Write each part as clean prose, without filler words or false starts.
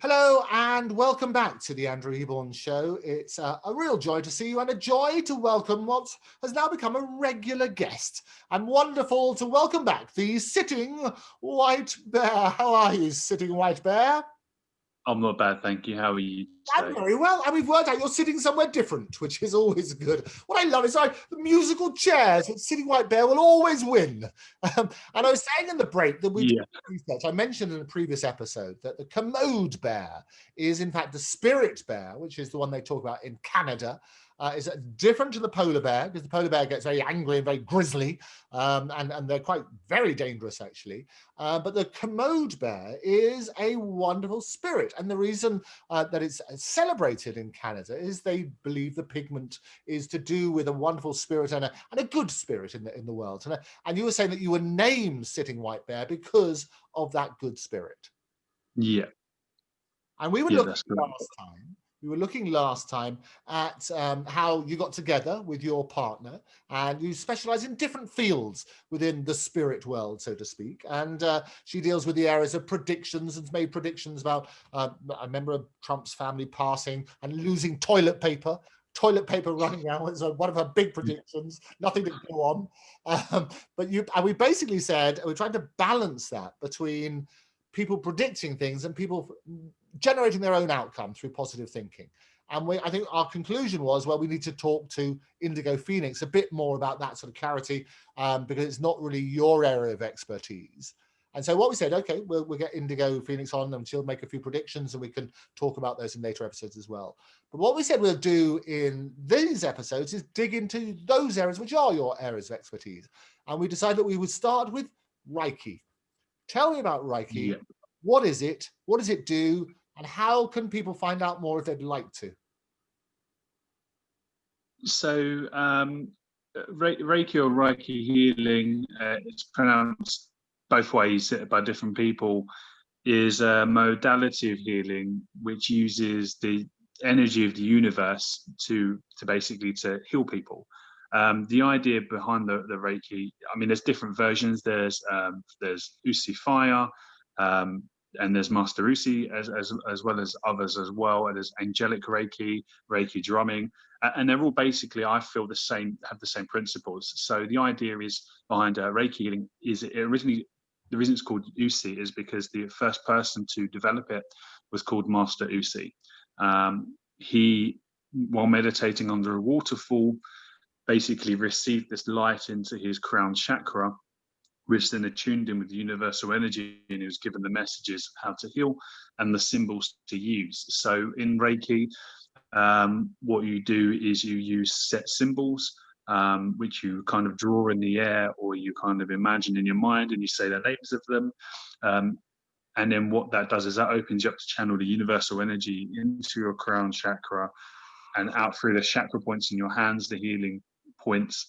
Hello and welcome back to the Andrew Eborn Show. It's a real joy to see you and a joy to welcome what has now become a regular guest. And wonderful to welcome back the Sitting White Bear. How are you, Sitting White Bear? I'm not bad, thank you. How are you today? I'm very well, and we've worked out you're sitting somewhere different, which is always good. What I love is the musical chairs that Sitting White Bear will always win. And I was saying in the break that we did research. I mentioned in a previous episode that the commode bear is in fact the spirit bear, which is the one they talk about in Canada. Is different to the polar bear, because the polar bear gets very angry and very grisly, and they're quite very dangerous actually. But the commode bear is a wonderful spirit, and the reason that it's celebrated in Canada is they believe the pigment is to do with a wonderful spirit and a good spirit in the world. And you were saying that you were named Sitting White Bear because of that good spirit. Yeah. And we were looking last time. We were looking last time at how you got together with your partner, and you specialize in different fields within the spirit world, so to speak. And she deals with the areas of predictions and made predictions about a member of Trump's family passing and losing toilet paper running out was one of her big predictions. Nothing to go on. But we basically said we're trying to balance that between people predicting things and people generating their own outcome through positive thinking. And I think our conclusion was, well, we need to talk to Indigo Phoenix a bit more about that sort of clarity, because it's not really your area of expertise. And so what we said, okay, we'll get Indigo Phoenix on and she'll make a few predictions and we can talk about those in later episodes as well. But what we said we'll do in these episodes is dig into those areas which are your areas of expertise. And we decided that we would start with Reiki. Tell me about Reiki. Yeah. What is it? What does it do? And how can people find out more if they'd like to? So Reiki or Reiki healing, it's pronounced both ways by different people, is a modality of healing which uses the energy of the universe to basically to heal people. The idea behind the Reiki, I mean, there's different versions. There's Usi Fire, and there's Master Usi as well as others as well. And there's Angelic Reiki, Reiki drumming, and they're all basically, I feel, have the same principles. So the idea is behind Reiki healing is originally, the reason it's called Usi is because the first person to develop it was called Master Usi. He, while meditating under a waterfall, basically received this light into his crown chakra, which then attuned him with the universal energy, and he was given the messages how to heal and the symbols to use. So in Reiki, what you do is you use set symbols, which you kind of draw in the air or you kind of imagine in your mind, and you say the names of them. And then what that does is that opens you up to channel the universal energy into your crown chakra and out through the chakra points in your hands, the healing points,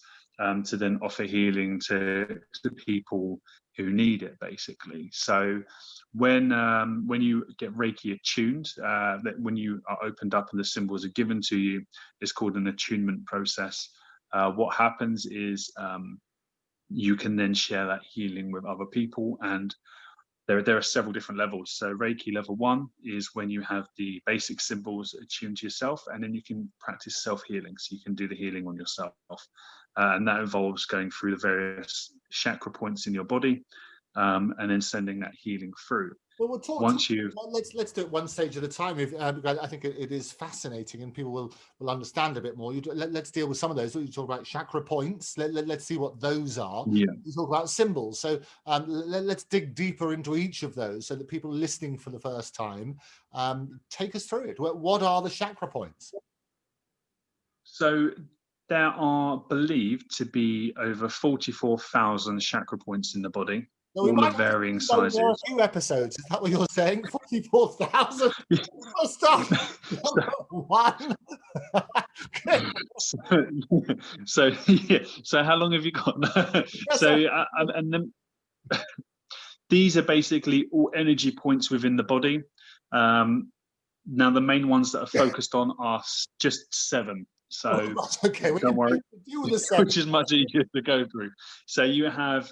to then offer healing to people who need it, basically. So when you get Reiki attuned, that when you are opened up and the symbols are given to you, it's called an attunement process. What happens is you can then share that healing with other people, and there are several different levels. So Reiki level 1 is when you have the basic symbols attuned to yourself, and then you can practice self-healing. So you can do the healing on yourself. And that involves going through the various chakra points in your body, and then sending that healing through. Well, let's do it one stage at a time. I think it is fascinating, and people will understand a bit more. Let's deal with some of those. You talk about chakra points. Let's see what those are. Yeah. You talk about symbols. So let's dig deeper into each of those, so that people listening for the first time, take us through it. What are the chakra points? So there are believed to be over 44,000 chakra points in the body. So all of varying sizes. A few episodes. Is that what you're saying? 44,000. Stop. One. So yeah. So how long have you got? And then these are basically all energy points within the body. Now the main ones that are focused on are just 7. So okay, don't worry, which is much easier to go through. So you have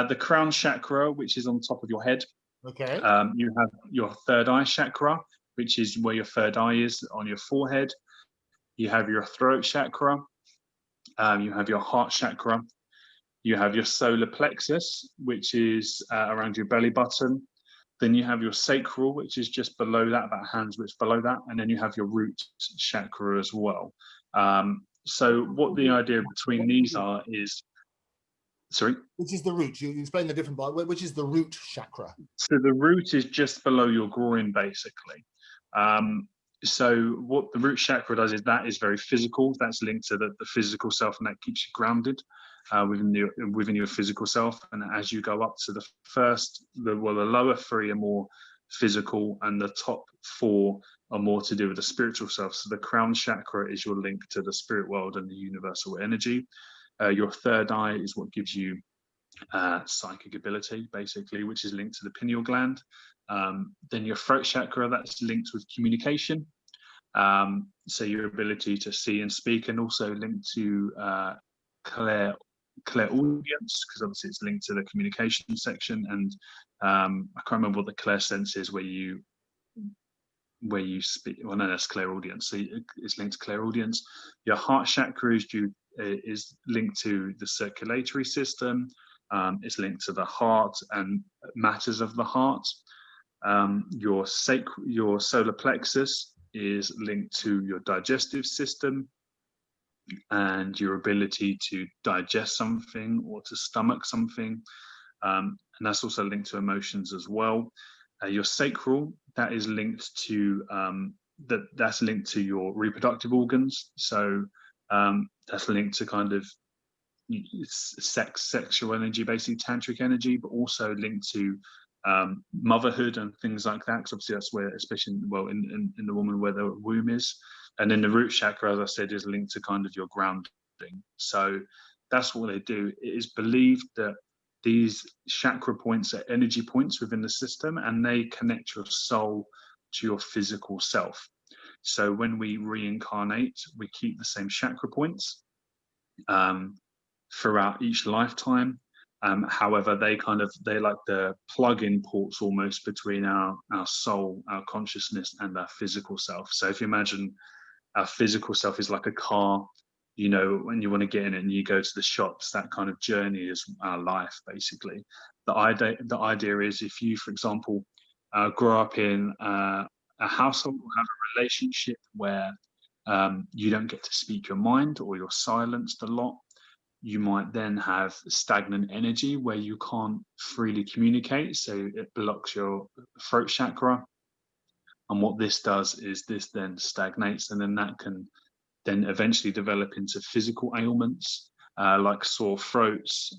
the crown chakra, which is on top of your head. Okay. You have your third eye chakra, which is where your third eye is on your forehead. You have your throat chakra. You have your heart chakra. You have your solar plexus, which is around your belly button. Then you have your sacral, which is just below that, about hands width below that. And then you have your root chakra as well. So what the idea between these are is, sorry? Which is the root? You explain the different part. Which is the root chakra? So the root is just below your groin, basically. So what the root chakra does is that is very physical. That's linked to the physical self, and that keeps you grounded within your physical self. And as you go up to the lower three are more physical, and the top four are more to do with the spiritual self. So the crown chakra is your link to the spirit world and the universal energy. Your third eye is what gives you psychic ability, basically, which is linked to the pineal gland. Then your throat chakra, that's linked with communication. So your ability to see and speak, and also linked to clairaudience, because obviously it's linked to the communication section. And I can't remember what the clairsense is, where you speak. Well, no, that's clairaudience. So it's linked to clairaudience. Your heart chakra is linked to the circulatory system. It's linked to the heart and matters of the heart. Your solar plexus is linked to your digestive system and your ability to digest something or to stomach something. And that's also linked to emotions as well. Your sacral, that is linked to that's linked to your reproductive organs. So that's linked to kind of sexual energy, basically tantric energy, but also linked to motherhood and things like that, because obviously that's where, especially in the woman, where the womb is. And then the root chakra, as I said, is linked to kind of your grounding. So that's what they do. It is believed that these chakra points are energy points within the system, and they connect your soul to your physical self. So when we reincarnate, we keep the same chakra points throughout each lifetime. However, they're like the plug-in ports almost between our soul, our consciousness, and our physical self. So if you imagine our physical self is like a car, you know, when you want to get in it and you go to the shops, that kind of journey is our life, basically. The idea is, if you, for example, grow up in a household or have a relationship where you don't get to speak your mind, or you're silenced a lot, you might then have stagnant energy where you can't freely communicate. So it blocks your throat chakra. And what this does is this then stagnates, and then that can then eventually develop into physical ailments like sore throats,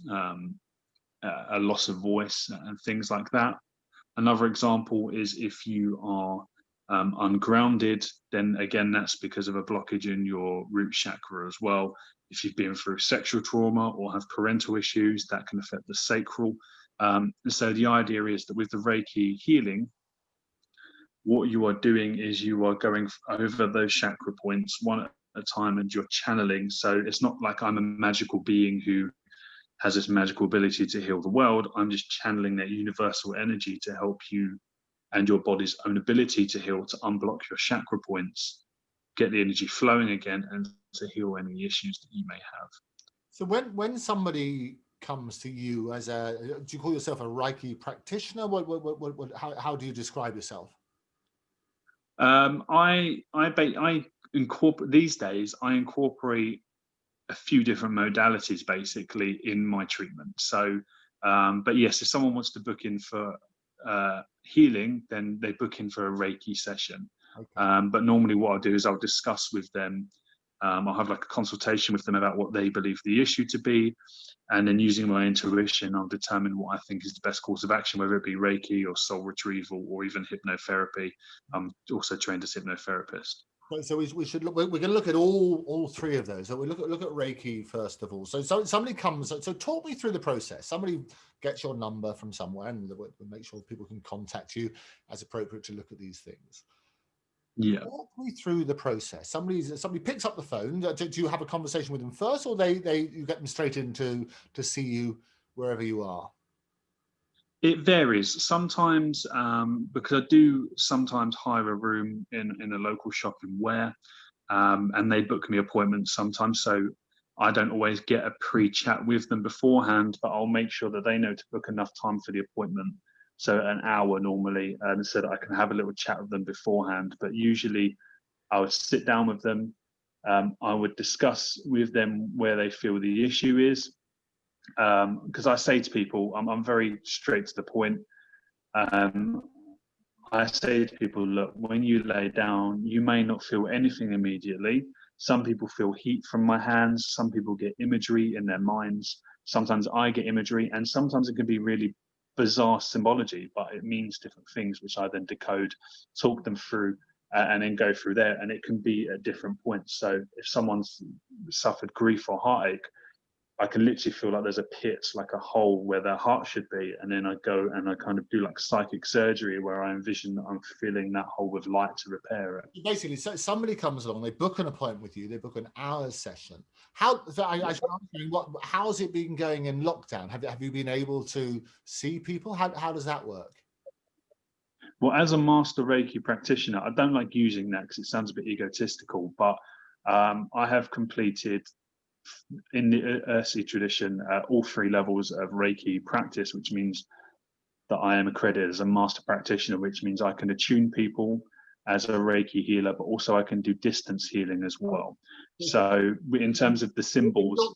a loss of voice, and things like that. Another example is if you are ungrounded, then again, that's because of a blockage in your root chakra as well. If you've been through sexual trauma or have parental issues, that can affect the sacral. And so the idea is that with the Reiki healing, what you are doing is you are going over those chakra points one at a time, and you're channeling. So it's not like I'm a magical being who has this magical ability to heal the world. I'm just channeling that universal energy to help you and your body's own ability to heal, to unblock your chakra points, get the energy flowing again, and to heal any issues that you may have. So when somebody comes to you as do you call yourself a Reiki practitioner? How do you describe yourself? I incorporate, these days I incorporate a few different modalities basically in my treatment. So but yes, if someone wants to book in for healing, then they book in for a Reiki session. Okay. But normally what I'll do is I'll discuss with them, I'll have like a consultation with them about what they believe the issue to be, and then using my intuition, I'll determine what I think is the best course of action, whether it be Reiki or soul retrieval or even hypnotherapy. I'm also trained as hypnotherapist. So we should look. We're going to look at all three of those. So we look at Reiki first of all. So somebody comes. So talk me through the process. Somebody gets your number from somewhere, and we'll make sure people can contact you as appropriate to look at these things. Yeah. Walk me through the process. Somebody picks up the phone. Do you have a conversation with them first, or you get them straight in to see you wherever you are? It varies sometimes, because I do sometimes hire a room in a local shop in Ware, and they book me appointments sometimes. So I don't always get a pre-chat with them beforehand, but I'll make sure that they know to book enough time for the appointment. So an hour normally, so that I can have a little chat with them beforehand. But usually I would sit down with them. I would discuss with them where they feel the issue is. Because I say to people, I'm very straight to the point. I say to people, look, when you lay down, you may not feel anything immediately. Some people feel heat from my hands. Some people get imagery in their minds. Sometimes I get imagery, and sometimes it can be really bizarre symbology, but it means different things, which I then decode, talk them through, and then go through there. And it can be at different points. So if someone's suffered grief or heartache, I can literally feel like there's a pit, like a hole where their heart should be. And then I go and I kind of do like psychic surgery where I envision that I'm filling that hole with light to repair it. Basically, so somebody comes along, they book an appointment with you, they book an hour session. How, so I should ask you, how's it been going in lockdown? Have you been able to see people? How does that work? Well, as a master Reiki practitioner, I don't like using that because it sounds a bit egotistical, but I have completed in the Ursi tradition all 3 levels of Reiki practice, which means that I am accredited as a master practitioner, which means I can attune people as a Reiki healer, but also I can do distance healing as well. So in terms of the symbols,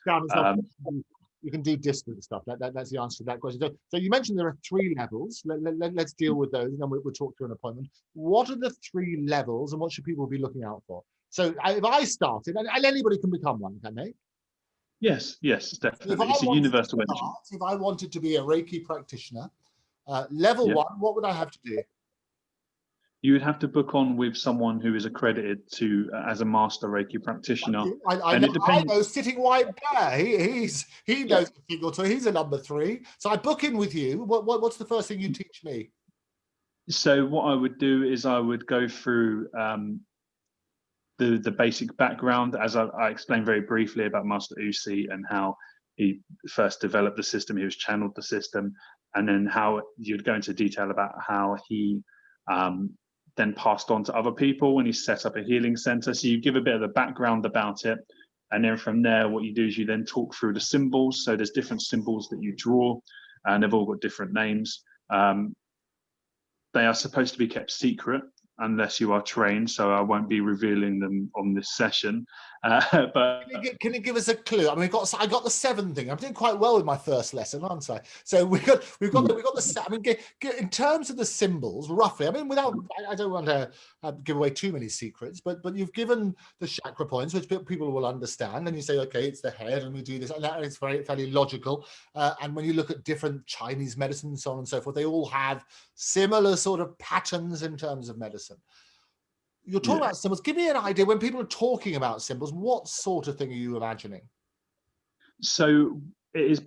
you can do distance stuff. That's the answer to that question. So you mentioned there are 3 levels. Let's deal with those, and then we'll talk through an appointment. What are the 3 levels, and what should people be looking out for? So if I started, and anybody can become one, can they? Yes, definitely. It's a universal energy. If I wanted to be a Reiki practitioner, level 1, what would I have to do? You would have to book on with someone who is accredited to as a master Reiki practitioner. I know Sitting White Bear. He knows a thing or two. He's a number 3. So I book in with you. What's the first thing you teach me? So what I would do is I would go through the basic background, as I explained very briefly about Master Usi and how he first developed the system. He was channeled the system, and then how you'd go into detail about how he then passed on to other people when he set up a healing center. So you give a bit of the background about it. And then from there, what you do is you then talk through the symbols. So there's different symbols that you draw, and they've all got different names. They are supposed to be kept secret unless you are trained, so I won't be revealing them on this session. But can you give us a clue? I mean, I got the 7 thing. I'm doing quite well with my first lesson, aren't I? So we've got the. I mean, in terms of the symbols, roughly. I mean, without, I don't want to give away too many secrets, but you've given the chakra points, which people will understand, and you say, okay, it's the head, and we do this, and that is fairly logical. And when you look at different Chinese medicine and so on and so forth, they all have similar sort of patterns in terms of medicine. You're talking about symbols. Give me an idea, when people are talking about symbols, what sort of thing are you imagining? So it's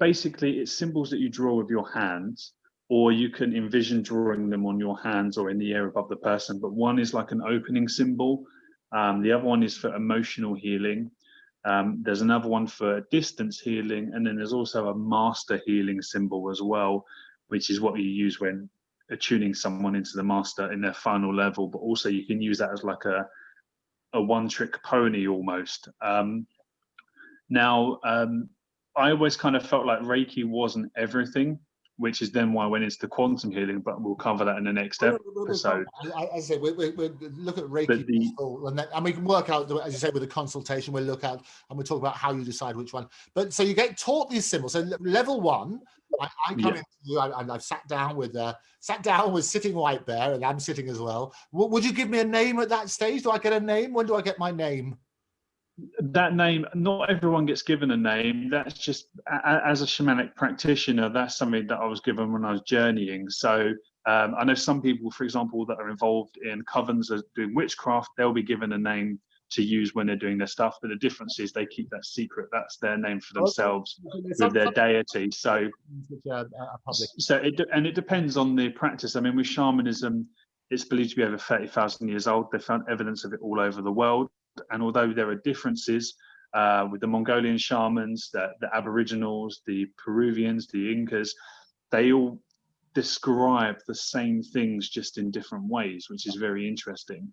symbols that you draw with your hands, or you can envision drawing them on your hands or in the air above the person. But one is like an opening symbol. The other one is for emotional healing. There's another one for distance healing. And then there's also a master healing symbol as well, which is what you use when attuning someone into the master in their final level. But also you can use that as like a one-trick pony almost. I always kind of felt like Reiki wasn't everything, which is then why I went into the quantum healing, but we'll cover that in the next episode. I say we look at Reiki, and we can work out, as you say, with the consultation, we'll look at, and we'll talk about how you decide which one. But so you get taught these symbols. So level 1, I come into you, I've sat down with Sitting White Bear, and I'm sitting as well. Would you give me a name at that stage? Do I get a name? When do I get my name? That name, not everyone gets given a name. That's just, as a shamanic practitioner, that's something that I was given when I was journeying. So I know some people, for example, that are involved in covens as doing witchcraft, they'll be given a name to use when they're doing their stuff, but the difference is they keep that secret. That's their name for themselves with their deity. So it depends on the practice. I mean, with shamanism, it's believed to be over 30,000 years old. They found evidence of it all over the world. And although there are differences with the Mongolian shamans, the Aboriginals, the Peruvians, the Incas, they all describe the same things just in different ways, which is very interesting.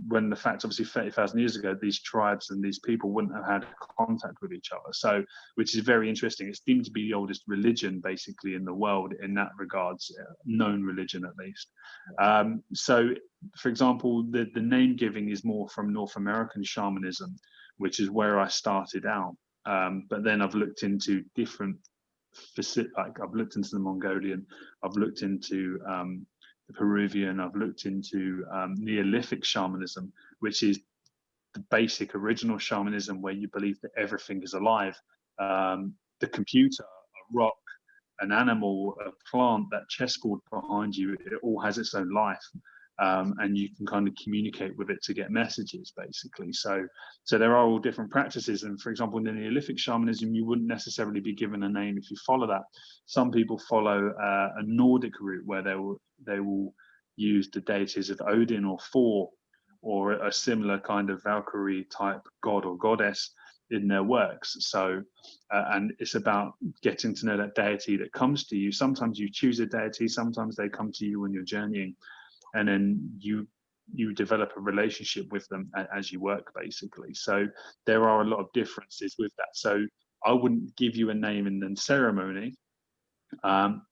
When the fact, obviously 30,000 years ago, these tribes and these people wouldn't have had contact with each other. So, which is very interesting. It's deemed to be the oldest religion basically in the world in that regards, known religion at least. So, for example, the name giving is more from North American shamanism, which is where I started out. But then I've looked into different, like I've looked into the Mongolian, I've looked into the Peruvian, I've looked into Neolithic shamanism, which is the basic original shamanism where you believe that everything is alive. The computer, a rock, an animal, a plant, that chessboard behind you, it all has its own life. And you can kind of communicate with it to get messages, basically. So there are all different practices. And for example, in the Neolithic shamanism, you wouldn't necessarily be given a name if you follow that. Some people follow a Nordic route where they will use the deities of Odin or Thor, or a similar kind of Valkyrie type god or goddess in their works. So, and it's about getting to know that deity that comes to you. Sometimes you choose a deity, sometimes they come to you when you're journeying. And then you develop a relationship with them as you work, basically. So there are a lot of differences with that. So I wouldn't give you a name in the ceremony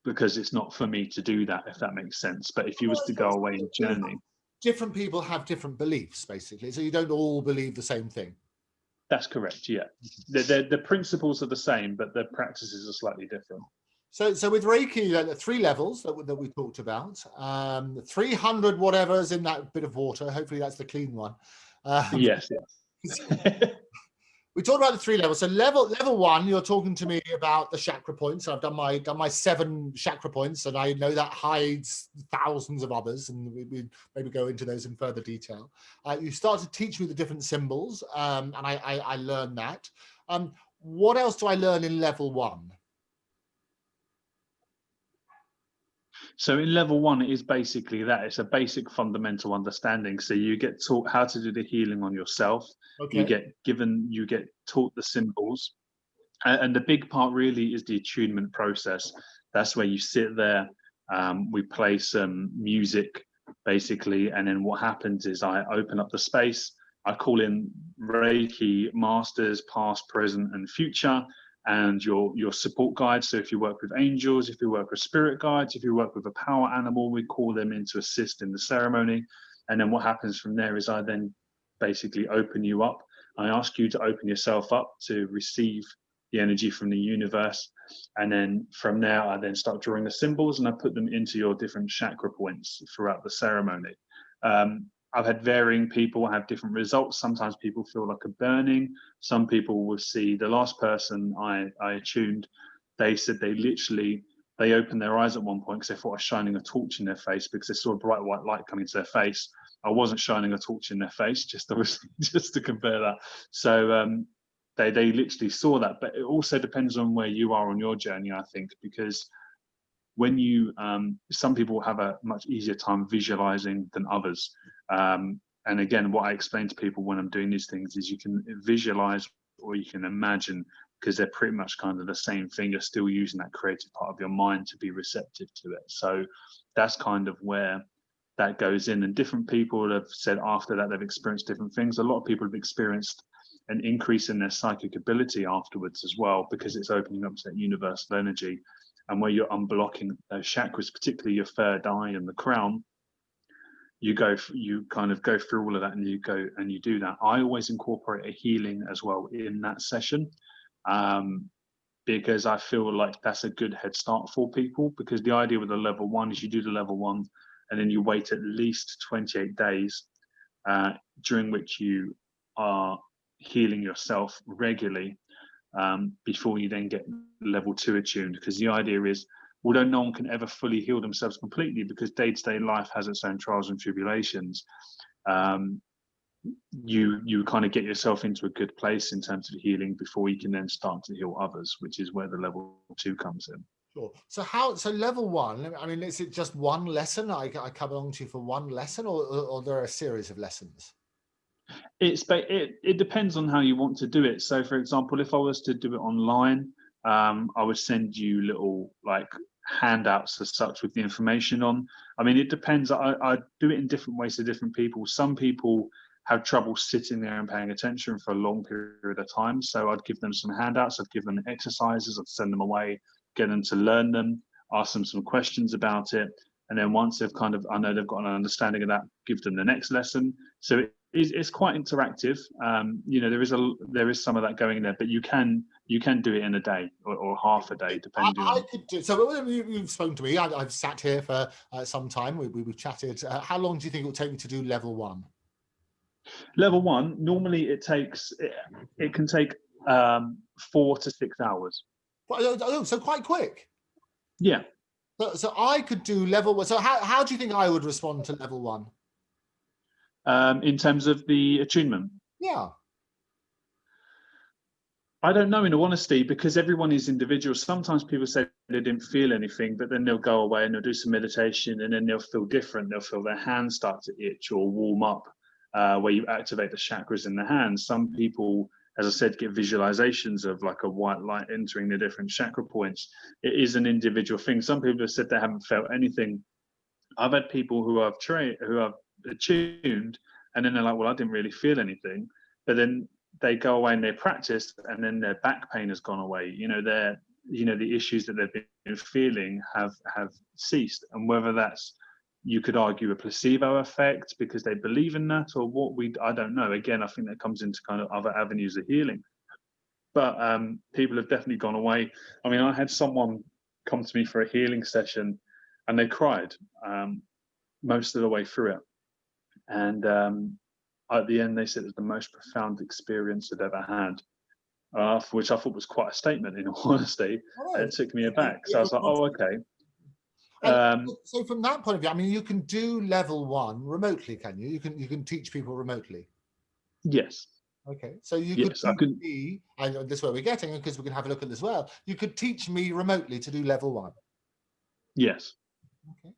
because it's not for me to do that, if that makes sense. But if you was to go away and journey, different people have different beliefs, basically. So you don't all believe the same thing. That's correct. Yeah, the principles are the same, but the practices are slightly different. So with Reiki, the 3 levels that we talked about, 300 whatever's in that bit of water. Hopefully that's the clean one. Yes. We talked about the 3 levels. So level 1, you're talking to me about the chakra points. I've done my 7 chakra points, and I know that hides thousands of others, and we maybe go into those in further detail. You start to teach me the different symbols, and I learned that. What else do I learn in level 1? So in level 1, it is basically that. It's a basic fundamental understanding. So you get taught how to do the healing on yourself. Okay. You get taught the symbols. And the big part really is the attunement process. That's where you sit there. We play some music, basically. And then what happens is I open up the space. I call in Reiki masters, past, present, and future, and your support guides. So if you work with angels, if you work with spirit guides, if you work with a power animal, we call them in to assist in the ceremony. And then what happens from there is I then basically open you up. I ask you to open yourself up to receive the energy from the universe. And then from there, I then start drawing the symbols and I put them into your different chakra points throughout the ceremony. I've had varying people have different results. Sometimes people feel like a burning. Some people will see, the last person I attuned, they said they opened their eyes at one point because they thought I was shining a torch in their face because they saw a bright white light coming into their face. I wasn't shining a torch in their face, just to compare that. So they literally saw that. But it also depends on where you are on your journey, I think, because when you, some people have a much easier time visualizing than others. And again, what I explain to people when I'm doing these things is you can visualize or you can imagine, because they're pretty much kind of the same thing. You're still using that creative part of your mind to be receptive to it. So that's kind of where that goes in. And different people have said after that they've experienced different things. A lot of people have experienced an increase in their psychic ability afterwards as well, because it's opening up to that universal energy. And where you're unblocking those chakras, particularly your third eye and the crown, you kind of go through all of that and you go and you do that. I always incorporate a healing as well in that session, because I feel like that's a good head start for people, because the idea with the level 1 is you do the level 1 and then you wait at least 28 days during which you are healing yourself regularly before you then get level 2 attuned, because the idea is, although no one can ever fully heal themselves completely, because day-to-day life has its own trials and tribulations, you kind of get yourself into a good place in terms of healing before you can then start to heal others, which is where the level 2 comes in. Sure. So level 1, I mean, is it just one lesson I come along to for one lesson, or there are a series of lessons? It depends on how you want to do it. So for example, if I was to do it online, I would send you little like handouts as such with the information on. I mean, it depends. I do it in different ways to different people. Some people have trouble sitting there and paying attention for a long period of time. So I'd give them some handouts, I'd give them exercises, I'd send them away, get them to learn them, ask them some questions about it. And then once they've kind of, I know they've got an understanding of that, give them the next lesson. So it's quite interactive. You know, there is some of that going in there, but you can do it in a day or half a day, depending on. I could do, so you've spoken to me. I've sat here for some time. We've chatted. How long do you think it will take me to do level 1? Level 1, normally it can take 4 to 6 hours. Oh, so quite quick. Yeah. So I could do level 1. So how do you think I would respond to level 1? In terms of the attunement? Yeah. I don't know, in all honesty, because everyone is individual. Sometimes people say they didn't feel anything, but then they'll go away and they'll do some meditation and then they'll feel different. They'll feel their hands start to itch or warm up, where you activate the chakras in the hands. Some people, as I said, get visualizations of like a white light entering the different chakra points. It is an individual thing. Some people have said they haven't felt anything. I've had people who have attuned, and then they're like, well, I didn't really feel anything. But then they go away and they practice, and then their back pain has gone away. You know, the issues that they've been feeling have ceased. And whether that's, you could argue, a placebo effect because they believe in that, or I don't know. Again, I think that comes into kind of other avenues of healing. But people have definitely gone away. I mean, I had someone come to me for a healing session, and they cried most of the way through it. And at the end, they said it was the most profound experience they'd ever had, which I thought was quite a statement, in all honesty. It took me aback. So I was like, oh, okay. So from that point of view, I mean, you can do level 1 remotely, can you? You can teach people remotely. Yes. Okay, so you could teach me, and this is where we're getting, because we can have a look at this as well. You could teach me remotely to do level 1. Yes. Okay.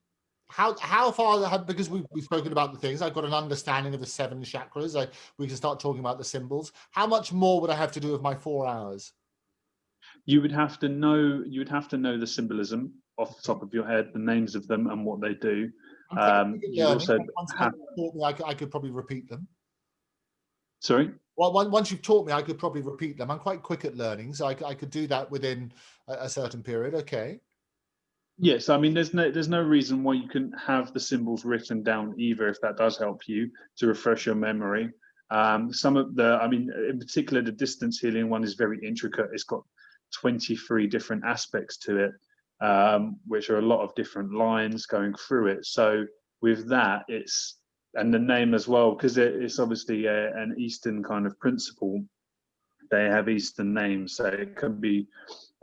How far, because we've spoken about the things, I've got an understanding of the 7 chakras. We can start talking about the symbols. How much more would I have to do with my 4 hours? You would have to know the symbolism off the top of your head, the names of them and what they do. You'd also once you've taught me, I could probably repeat them. Sorry? Well, once you've taught me, I could probably repeat them. I'm quite quick at learning, so I could do that within a certain period. Okay. Yes, I mean, there's no reason why you couldn't have the symbols written down either, if that does help you to refresh your memory. Some of I mean, in particular, the distance healing one is very intricate. It's got 23 different aspects to it, which are a lot of different lines going through it. So with that, and the name as well, because it's obviously an Eastern kind of principle. They have Eastern names, so it can be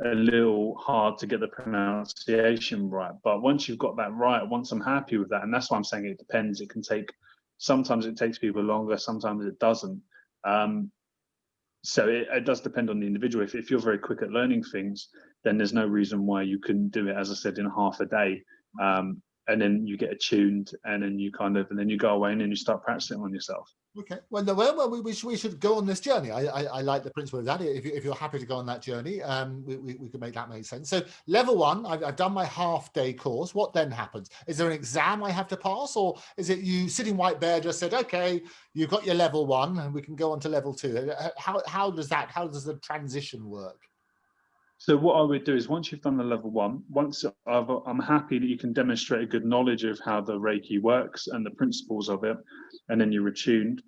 a little hard to get the pronunciation right. But once you've got that right, once I'm happy with that, and that's why I'm saying it depends. It can take, sometimes it takes people longer, sometimes it doesn't. So it does depend on the individual. If you're very quick at learning things, then there's no reason why you couldn't do it, as I said, in half a day. And then you get attuned, and then you go away and then you start practicing on yourself. Okay. Well, we should go on this journey. I like the principle of that. If you're happy to go on that journey, we can make that make sense. So level 1, I've done my half-day course. What then happens? Is there an exam I have to pass, or is it you sitting white bear just said, okay, you've got your level 1 and we can go on to level 2? How does the transition work? So what I would do is, once you've done the level 1, I'm happy that you can demonstrate a good knowledge of how the Reiki works and the principles of it, and then you're attuned.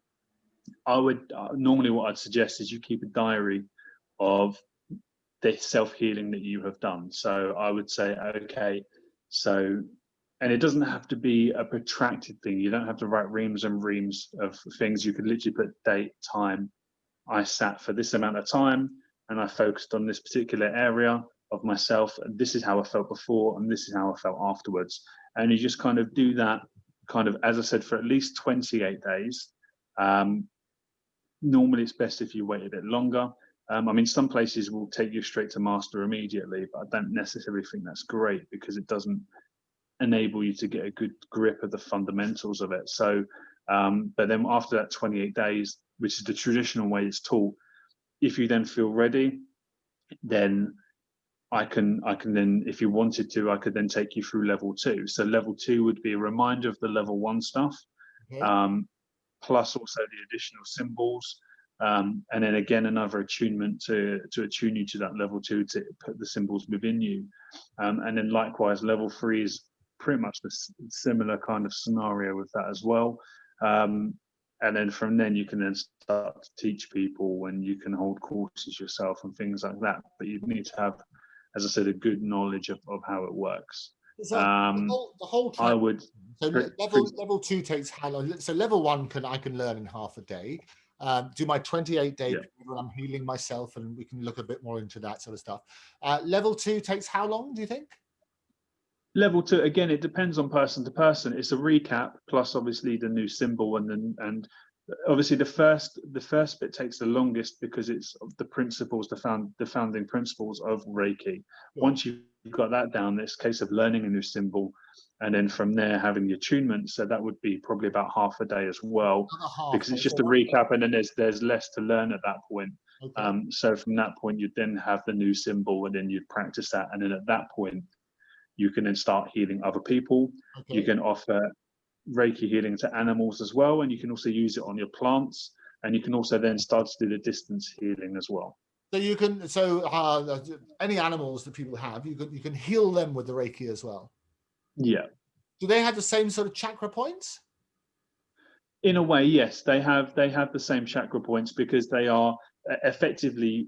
I would normally, what I'd suggest is you keep a diary of the self-healing that you have done. So I would say, okay, so, and it doesn't have to be a protracted thing. You don't have to write reams and reams of things. You could literally put date, time. I sat for this amount of time and I focused on this particular area of myself, and this is how I felt before, and this is how I felt afterwards. And you just kind of do that, kind of, as I said, for at least 28 days. Normally it's best if you wait a bit longer. I mean, some places will take you straight to master immediately, but I don't necessarily think that's great, because it doesn't enable you to get a good grip of the fundamentals of it. So, but then after that 28 days, which is the traditional way it's taught, if you then feel ready, then I can then, if you wanted to, I could then take you through level 2. So level 2 would be a reminder of the level 1 stuff, Okay. plus also the additional symbols, and then again another attunement to attune you to that level 2, to put the symbols within you, and then likewise level 3 is pretty much the similar kind of scenario with that as well. And then from then you can then start to teach people, and you can hold courses yourself and things like that. But you need to have, as I said, a good knowledge of how it works. So the whole I track. would. So level 2 takes how long? So level 1 I can learn in half a day. Do my 28-day period when I'm healing myself, and we can look a bit more into that sort of stuff. Level 2 takes how long, do you think? Level 2, again, it depends on person to person. It's a recap plus obviously the new symbol, and obviously the first bit takes the longest because it's the principles, the founding principles of Reiki. Yeah. Once you've got that down, it's a case of learning a new symbol, and then from there having the attunement. So that would be probably about half a day as well, because it's just a recap, and then there's less to learn at that point. Okay. So from that point, you'd then have the new symbol, and then you'd practice that, and then at that point, you can then start healing other people. Okay. You can offer Reiki healing to animals as well, and you can also use it on your plants, and you can also then start to do the distance healing as well. So you can, any animals that people have, you can heal them with the Reiki as well. Yeah. Do they have the same sort of chakra points? In a way, yes, they have the same chakra points, because they are effectively,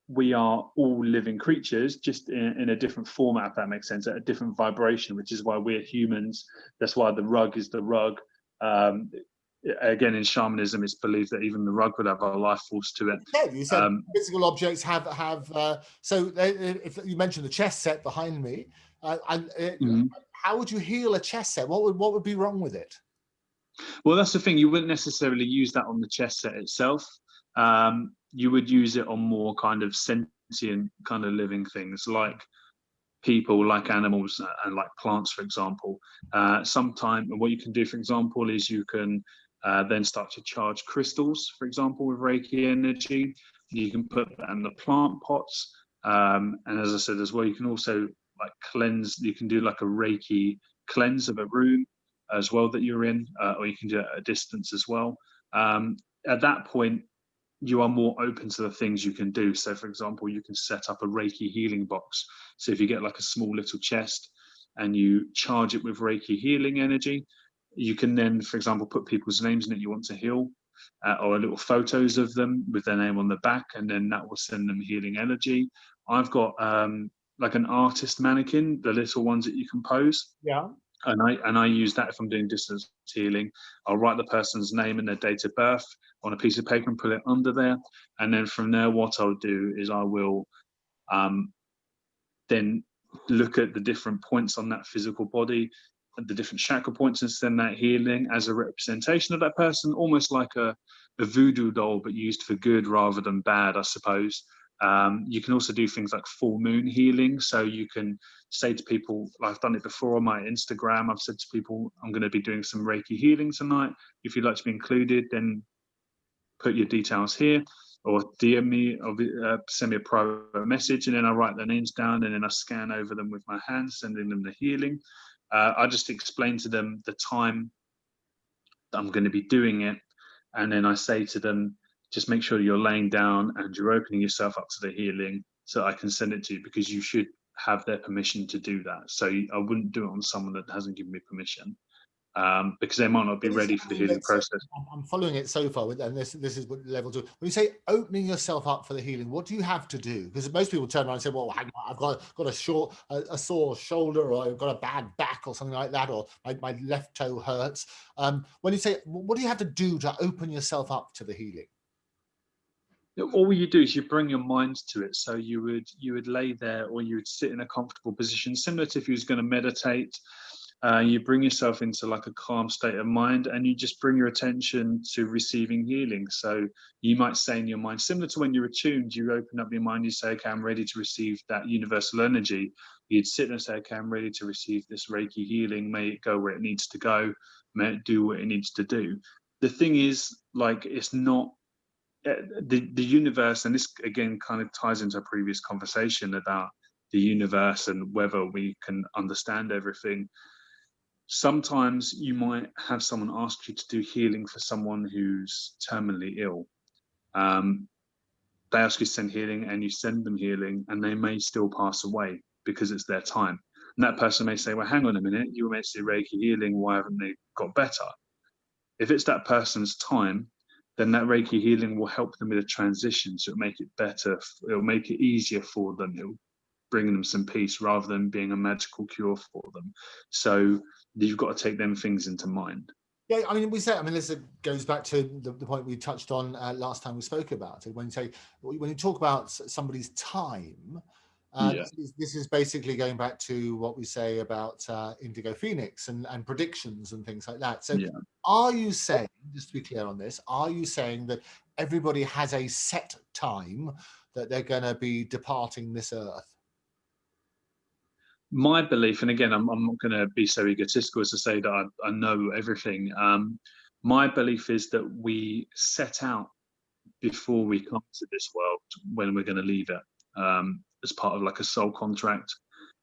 we are all living creatures, just in a different format, if that makes sense, at a different vibration, which is why we're humans. That's why the rug is the rug. Again, in shamanism, it's believed that even the rug would have a life force to it. Yeah, you said physical objects have if you mentioned the chess set behind me, how would you heal a chess set? What would be wrong with it? Well, that's the thing. You wouldn't necessarily use that on the chess set itself. You would use it on more kind of sentient kind of living things, like people, like animals, and like plants, for example. Sometime, what you can do, for example, is you can then start to charge crystals, for example, with Reiki energy. You can put that in the plant pots. And as I said as well, you can also like cleanse. You can do like a Reiki cleanse of a room as well that you're in, or you can do it at a distance as well. At that point, you are more open to the things you can do. So for example, you can set up a Reiki healing box. So if you get like a small little chest and you charge it with Reiki healing energy, you can then, for example, put people's names in it you want to heal, or little photos of them with their name on the back, and then that will send them healing energy. I've got like an artist mannequin, the little ones that you can pose. Yeah. And I use that if I'm doing distance healing. I'll write the person's name and their date of birth on a piece of paper and put it under there. And then from there, what I'll do is I will then look at the different points on that physical body, and the different chakra points, and send that healing as a representation of that person, almost like a voodoo doll, but used for good rather than bad, I suppose. You can also do things like full moon healing. So you can say to people, I've done it before on my Instagram, I've said to people, I'm going to be doing some Reiki healing tonight. If you'd like to be included, then put your details here, or DM me, or send me a private message, and then I write their names down, and then I scan over them with my hands, sending them the healing. I just explain to them the time that I'm going to be doing it, and then I say to them, just make sure you're laying down and you're opening yourself up to the healing so I can send it to you, because you should have their permission to do that. So I wouldn't do it on someone that hasn't given me permission, because they might not be ready for the healing process. I'm following it so far, and this is level 2. When you say opening yourself up for the healing, what do you have to do? Because most people turn around and say, well, I've got a sore shoulder, or I've got a bad back, or something like that, or my left toe hurts. When you say, what do you have to do to open yourself up to the healing? All you do is you bring your mind to it. So you would lay there, or you would sit in a comfortable position, similar to if you was going to meditate. You bring yourself into like a calm state of mind, and you just bring your attention to receiving healing. So you might say in your mind, similar to when you're attuned, you open up your mind, you say, okay, I'm ready to receive that universal energy. You'd sit and say, okay, I'm ready to receive this Reiki healing. May it go where it needs to go. May it do what it needs to do. The thing is, like, it's not the universe, and this again kind of ties into a previous conversation about the universe and whether we can understand everything. Sometimes you might have someone ask you to do healing for someone who's terminally ill. They ask you to send healing, and you send them healing, and they may still pass away because it's their time. And that person may say, well, hang on a minute, you were meant to do Reiki healing, why haven't they got better? If it's that person's time, then that Reiki healing will help them with a transition. So it'll make it better, it'll make it easier for them, it'll bring them some peace rather than being a magical cure for them. So you've got to take them things into mind. Yeah, I mean, this goes back to the point we touched on last time we spoke about it. When you talk about somebody's time, this is basically going back to what we say about Indigo Phoenix and predictions and things like that. So are you saying, just to be clear on this, are you saying that everybody has a set time that they're going to be departing this earth? My belief, and again, I'm not going to be so egotistical as to say that I know everything. My belief is that we set out before we come to this world when we're going to leave it, as part of like a soul contract,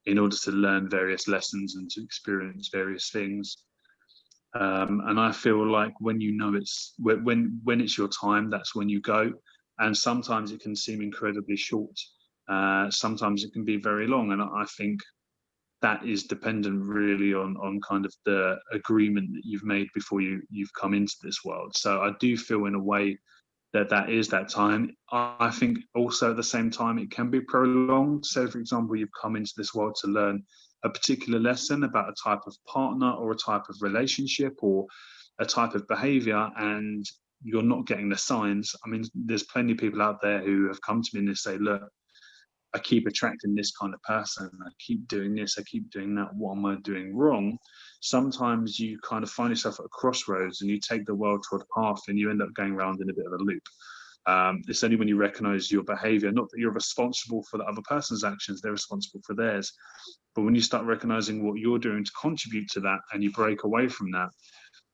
in order to learn various lessons and to experience various things. And I feel like when you know when it's your time, that's when you go. And sometimes it can seem incredibly short. Sometimes it can be very long, and I think that is dependent really on kind of the agreement that you've made before you've come into this world. So I do feel in a way that is that time. I think also at the same time it can be prolonged. So for example, you've come into this world to learn a particular lesson about a type of partner or a type of relationship or a type of behavior, and you're not getting the signs. I mean, there's plenty of people out there who have come to me and they say, look, I keep attracting this kind of person, I keep doing this, I keep doing that, what am I doing wrong? Sometimes you kind of find yourself at a crossroads and you take the world toward a path and you end up going around in a bit of a loop. It's only when you recognize your behavior, not that you're responsible for the other person's actions, they're responsible for theirs. But when you start recognizing what you're doing to contribute to that and you break away from that,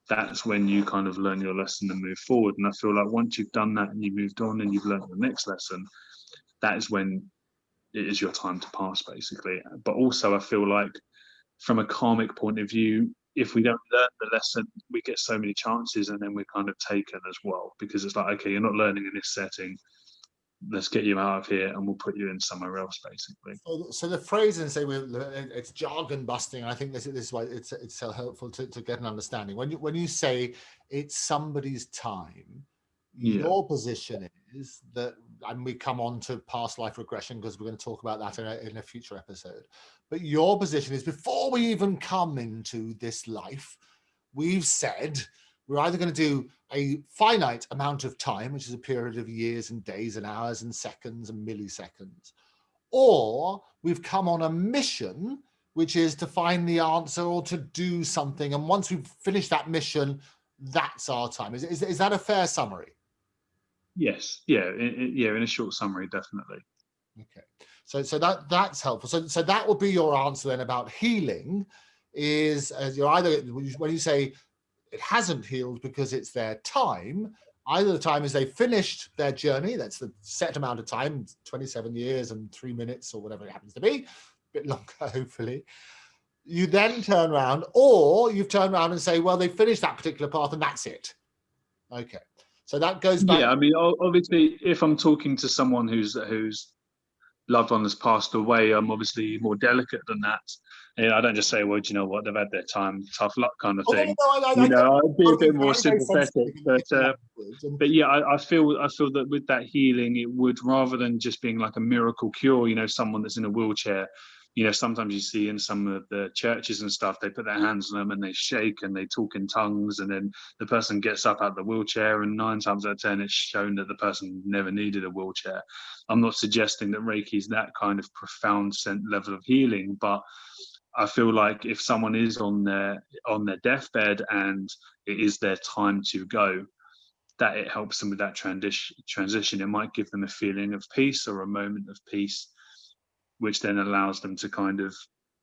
that's when you kind of learn your lesson and move forward. And I feel like once you've done that and you've moved on and you've learned the next lesson, that is when it is your time to pass, basically. But also I feel like from a karmic point of view, if we don't learn the lesson, we get so many chances and then we're kind of taken as well, because it's like, okay, you're not learning in this setting, let's get you out of here and we'll put you in somewhere else, basically. So the phrase, and say it's jargon busting. I think this is why it's so helpful to get an understanding. When you say it's somebody's time, your position is that, and we come on to past life regression because we're going to talk about that in a future episode. But your position is before we even come into this life, we've said we're either going to do a finite amount of time, which is a period of years and days and hours and seconds and milliseconds, or we've come on a mission, which is to find the answer or to do something. And once we've finished that mission, that's our time. Is that a fair summary? Yes. Yeah. In a short summary, definitely. Okay. So that's helpful. So that will be your answer then about healing. Is you're either, when you say it hasn't healed because it's their time, either the time is they finished their journey, that's the set amount of time, 27 years and 3 minutes or whatever it happens to be, a bit longer hopefully. You then turn around, or you've turned around and say, well, they finished that particular path and that's it. Okay. So that goes back. Yeah, I mean, obviously, if I'm talking to someone whose loved one has passed away, I'm obviously more delicate than that. And I don't just say, well, do you know what, they've had their time, tough luck kind of thing. I'd be a bit more sympathetic. But yeah, I feel that with that healing, it would, rather than just being like a miracle cure, someone that's in a wheelchair, sometimes you see in some of the churches and stuff, they put their hands on them and they shake and they talk in tongues, and then the person gets up out of the wheelchair, and 9 times out of 10 it's shown that the person never needed a wheelchair. I'm not suggesting that Reiki is that kind of profound level of healing, but I feel like if someone is on their deathbed and it is their time to go, that it helps them with that transition. It might give them a feeling of peace or a moment of peace, which then allows them to kind of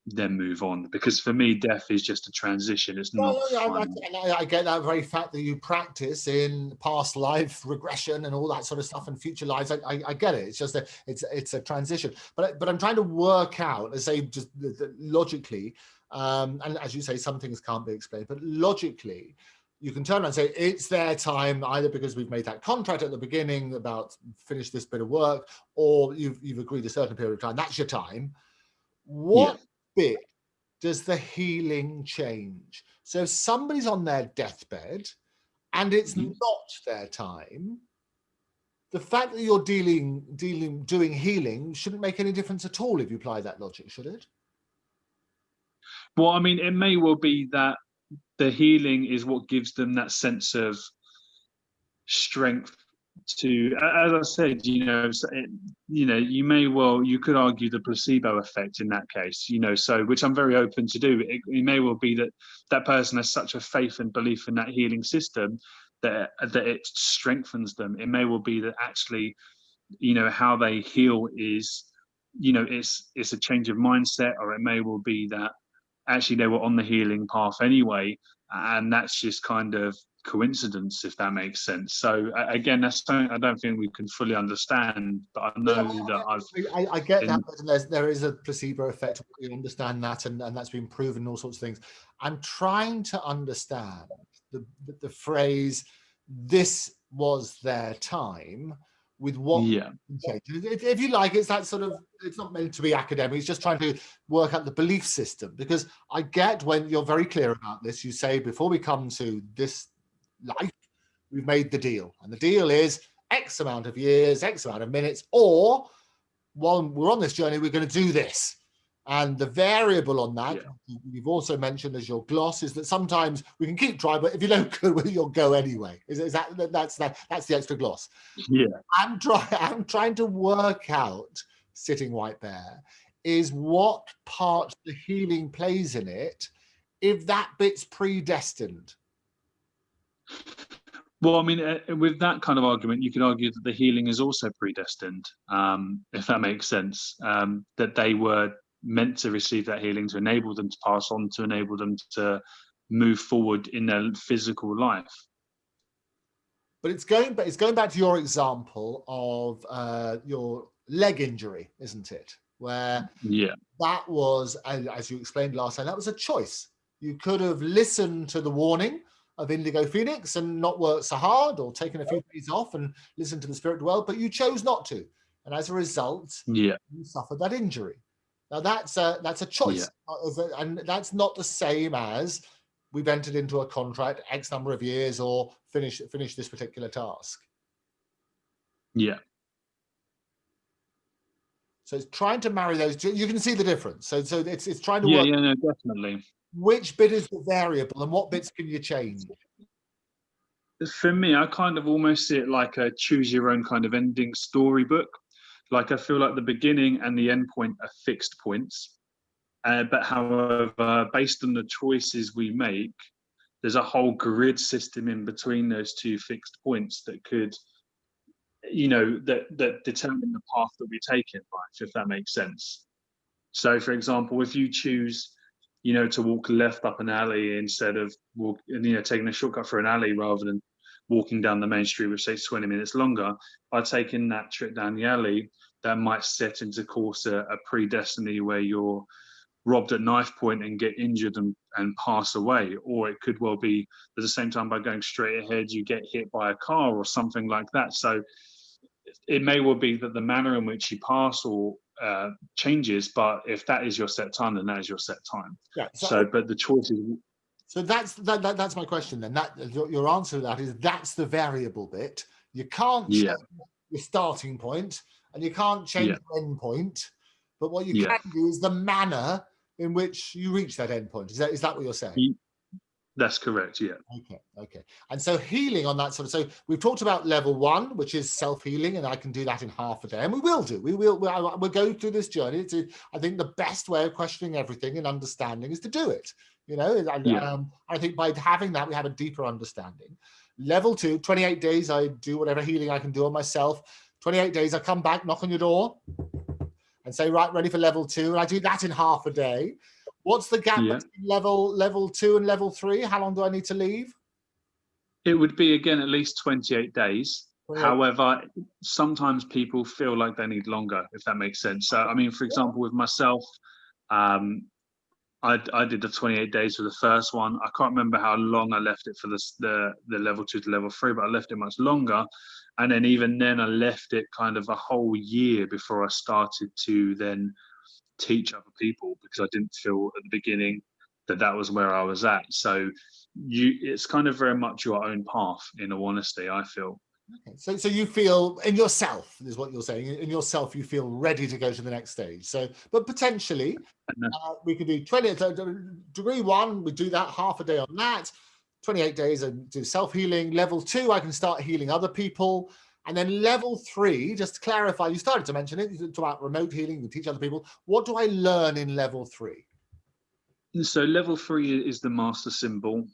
then move on. Because for me, death is just a transition. It's not fun. I get that very fact that you practice in past life regression and all that sort of stuff and future lives. I get it. It's just it's a transition. But I'm trying to work out, let's say, just logically, and as you say, some things can't be explained, but logically, you can turn around and say it's their time, either because we've made that contract at the beginning about finish this bit of work, or you've agreed a certain period of time. That's your time. What bit does the healing change? So if somebody's on their deathbed and it's not their time, the fact that you're doing healing shouldn't make any difference at all if you apply that logic, should it? Well, I mean, it may well be that the healing is what gives them that sense of strength to, as I said, you could argue the placebo effect in that case, so, which I'm very open to do. It may well be that that person has such a faith and belief in that healing system that it strengthens them. It may well be that actually, how they heal is, it's a change of mindset, or it may well be that actually they were on the healing path anyway, and that's just kind of coincidence, if that makes sense. So again, that's something I don't think we can fully understand, but I know that I get that, but there is a placebo effect. We understand that, and that's been proven, all sorts of things. I'm trying to understand the phrase, this was their time, with what if you like, it's that sort of, it's not meant to be academic, it's just trying to work out the belief system. Because I get, when you're very clear about this, you say, before we come to this life, we've made the deal, and the deal is X amount of years, X amount of minutes, or while we're on this journey, we're going to do this. And the variable on that, you've also mentioned as your gloss, is that sometimes we can keep trying, but if you don't go, you'll go anyway. Is that's the extra gloss? Yeah. I'm trying to work out, sitting white bear, is what part the healing plays in it, if that bit's predestined. Well, I mean, with that kind of argument, you could argue that the healing is also predestined, if that makes sense, that they were meant to receive that healing to enable them to pass on, to enable them to move forward in their physical life. But it's going back to your example of your leg injury, isn't it? Where that was, as you explained last time, that was a choice. You could have listened to the warning of Indigo Phoenix and not worked so hard, or taken a few days off and listened to the spirit world, but you chose not to, and as a result, you suffered that injury. Now that's a choice, and that's not the same as we've entered into a contract X number of years, or finish this particular task. Yeah. So it's trying to marry those two. You can see the difference. So it's trying to work. Yeah, no, definitely. Which bit is the variable, and what bits can you change? For me, I kind of almost see it like a choose your own kind of ending storybook. Like, I feel like the beginning and the end point are fixed points. But however, based on the choices we make, there's a whole grid system in between those two fixed points that could, that determine the path that we take in life, if that makes sense. So, for example, if you choose, to walk left up an alley instead of taking a shortcut for an alley rather than walking down the main street, which takes 20 minutes longer, by taking that trip down the alley, that might set into course a predestiny where you're robbed at knife point and get injured and pass away. Or it could well be at the same time, by going straight ahead, you get hit by a car or something like that. So it may well be that the manner in which you pass or changes, but if that is your set time, then that is your set time. Yeah. But the choice is. So that's my question then. That your answer to that is, that's the variable bit. You can't change your starting point, and you can't change your end point. But what you can do is the manner in which you reach that end point. Is that what you're saying? That's correct, yeah. Okay. And so healing on that sort of, so we've talked about level 1, which is self-healing, and I can do that in half a day, and we'll go through this journey. I think the best way of questioning everything and understanding is to do it, I think by having that, we have a deeper understanding. Level 2, 28 days, I do whatever healing I can do on myself. 28 days, I come back, knock on your door, and and say, right, ready for level 2, and I do that in half a day. What's the gap between level 2 and level 3? How long do I need to leave? It would be, again, at least 28 days. 28. However, sometimes people feel like they need longer, if that makes sense. So, I mean, for example, with myself, I did the 28 days for the first one. I can't remember how long I left it for the level 2 to level 3, but I left it much longer. And then even then I left it kind of a whole year before I started to then teach other people, because I didn't feel at the beginning that was where I was at. So it's kind of very much your own path, in all honesty, I feel. Okay. So you feel in yourself, is what you're saying, in yourself you feel ready to go to the next stage. So, but potentially we could do 20 degree 1, we do that half a day on that, 28 days and do self-healing. Level 2, I can start healing other people. And then level 3, just to clarify, you started to mention it, you talked about remote healing, you teach other people. What do I learn in level 3? So level 3 is the master symbol.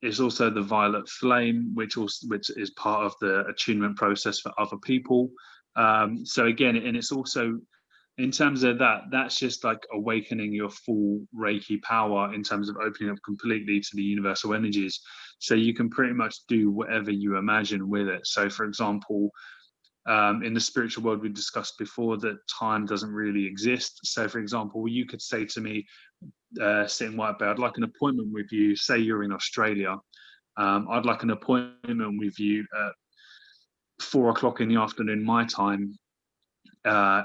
It's also the violet flame, which is part of the attunement process for other people. So again, and it's also, in terms of that's just like awakening your full Reiki power in terms of opening up completely to the universal energies. So you can pretty much do whatever you imagine with it. So for example, in the spiritual world, we discussed before that time doesn't really exist. So for example, you could say to me, sitting white belt, I'd like an appointment with you. Say you're in Australia. I'd like an appointment with you at 4 o'clock in the afternoon, my time,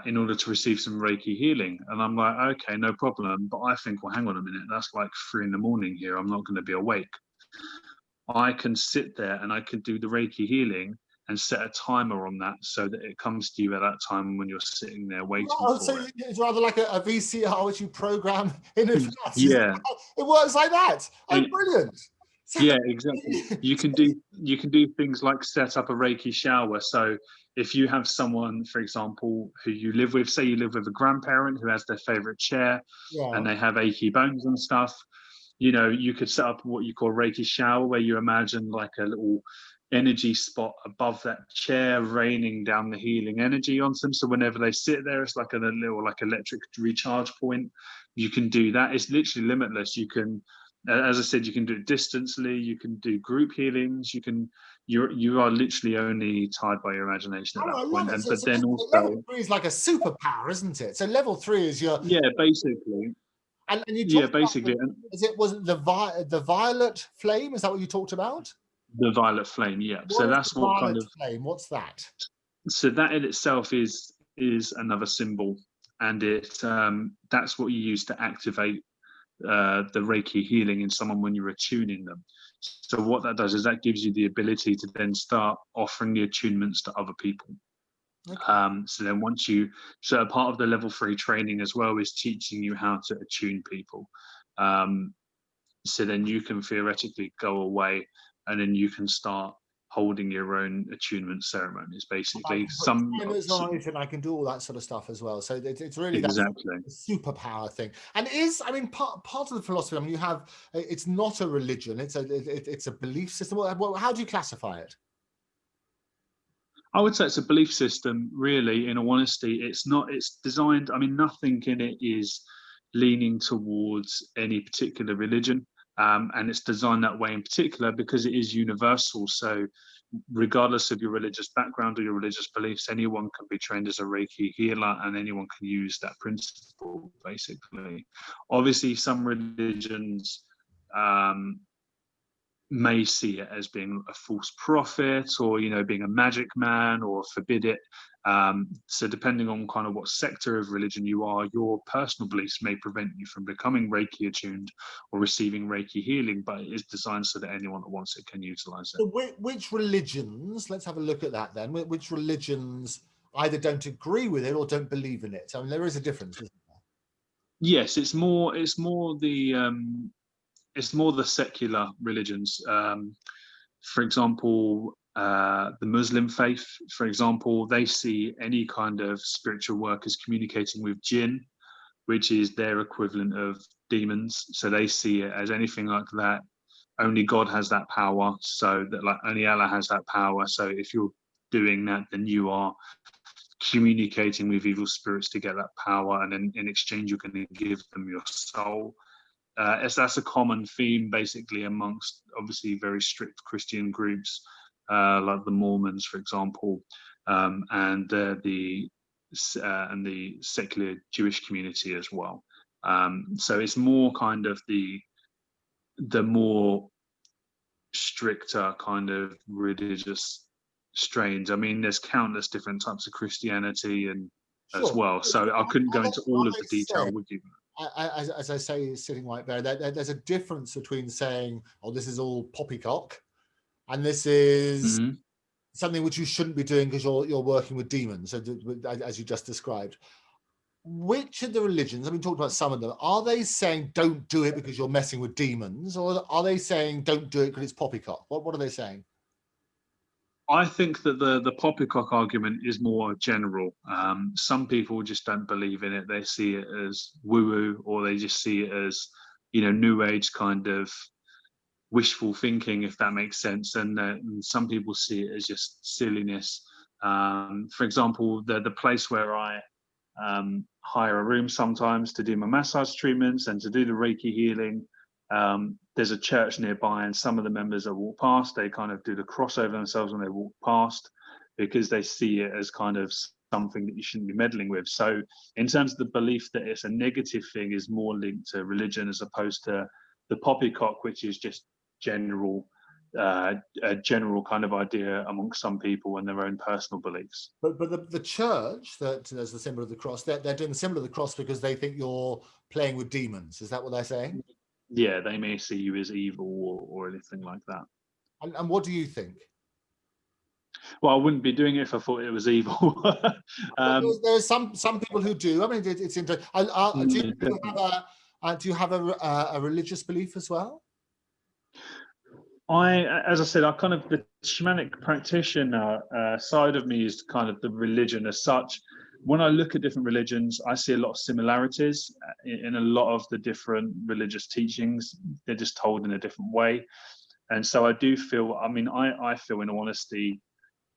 in order to receive some Reiki healing. And I'm like, okay, no problem. But I think, well, hang on a minute, that's like 3 in the morning here. I'm not going to be awake. I can sit there and I can do the Reiki healing and set a timer on that so that it comes to you at that time when you're sitting there waiting for so it. it's rather like a VCR which you program in advance. Yeah. It works like that. Oh, brilliant. Yeah, exactly. You can do things like set up a Reiki shower. So if you have someone, for example, who you live with, say you live with a grandparent who has their favorite chair, and they have achy bones and stuff, you could set up what you call Reiki shower, where you imagine like a little energy spot above that chair, raining down the healing energy on them. So whenever they sit there, it's like a little like electric recharge point. You can do that. It's literally limitless. You can, as I said, you can do it distantly. You can do group healings. You are literally only tied by your imagination at that point. But then also, level 3 is like a superpower, isn't it? So level 3 is your basically. And you yeah, basically. Was it the violet flame? Is that what you talked about? The violet flame, yeah. So that's what kind of flame. What's that? So that in itself is another symbol, and that's what you use to activate the Reiki healing in someone when you're attuning them. So what that does is that gives you the ability to then start offering the attunements to other people. Okay. So then so a part of the level 3 training as well is teaching you how to attune people. So then you can theoretically go away and then you can start holding your own attunement ceremonies, basically. I can do all that sort of stuff as well. So it's really exactly that superpower thing. And part of the philosophy, I mean, you have, it's not a religion, it's a belief system. How do you classify it? I would say it's a belief system, really, in all honesty. It's designed, I mean, nothing in it is leaning towards any particular religion. And it's designed that way in particular because it is universal. So regardless of your religious background or your religious beliefs, anyone can be trained as a Reiki healer and anyone can use that principle, basically. Obviously, some religions may see it as being a false prophet or, being a magic man or forbid it. So depending on kind of what sector of religion you are, your personal beliefs may prevent you from becoming Reiki attuned or receiving Reiki healing, but it is designed so that anyone that wants it can utilize it. So which religions, let's have a look at that then, which religions either don't agree with it or don't believe in it? I mean, there is a difference, isn't there? Yes, it's more the secular religions. For example, the Muslim faith, for example, they see any kind of spiritual work as communicating with jinn, which is their equivalent of demons. So they see it as anything like that. Only God has that power. So that, like, only Allah has that power. So if you're doing that, then you are communicating with evil spirits to get that power, and then in exchange you're going to give them your soul. That's a common theme basically amongst obviously very strict Christian groups, like the Mormons, for example, and the secular Jewish community as well. So it's more kind of the more stricter kind of religious strains. I mean, there's countless different types of Christianity and as well. So I couldn't go into all of the detail with you. As I say, sitting right there, there's a difference between saying, "Oh, this is all poppycock," and this is something which you shouldn't be doing because you're working with demons, as you just described. Which of the religions, I mean, talked about some of them, are they saying don't do it because you're messing with demons, or are they saying don't do it because it's poppycock? What are they saying? I think that the poppycock argument is more general. Some people just don't believe in it. They see it as woo-woo, or they just see it as, new age kind of wishful thinking, if that makes sense. And some people see it as just silliness. For example, the place where I hire a room sometimes to do my massage treatments and to do the Reiki healing, there's a church nearby, and some of the members that walk past, they kind of do the cross over themselves when they walk past, because they see it as kind of something that you shouldn't be meddling with. So in terms of the belief that it's a negative thing is more linked to religion, as opposed to the poppycock, which is just general, a general kind of idea amongst some people and their own personal beliefs. But the church, that there's the symbol of the cross, they're doing the symbol of the cross because they think you're playing with demons. Is that what they're saying? Yeah, they may see you as evil or anything like that. And what do you think? Well, I wouldn't be doing it if I thought it was evil. There's some people who do. I mean, it's interesting. Do you have a religious belief as well? As I said, I kind of, the shamanic practitioner side of me is kind of the religion as such. When I look at different religions, I see a lot of similarities in a lot of the different religious teachings. They're just told in a different way. And so I do feel, I feel in all honesty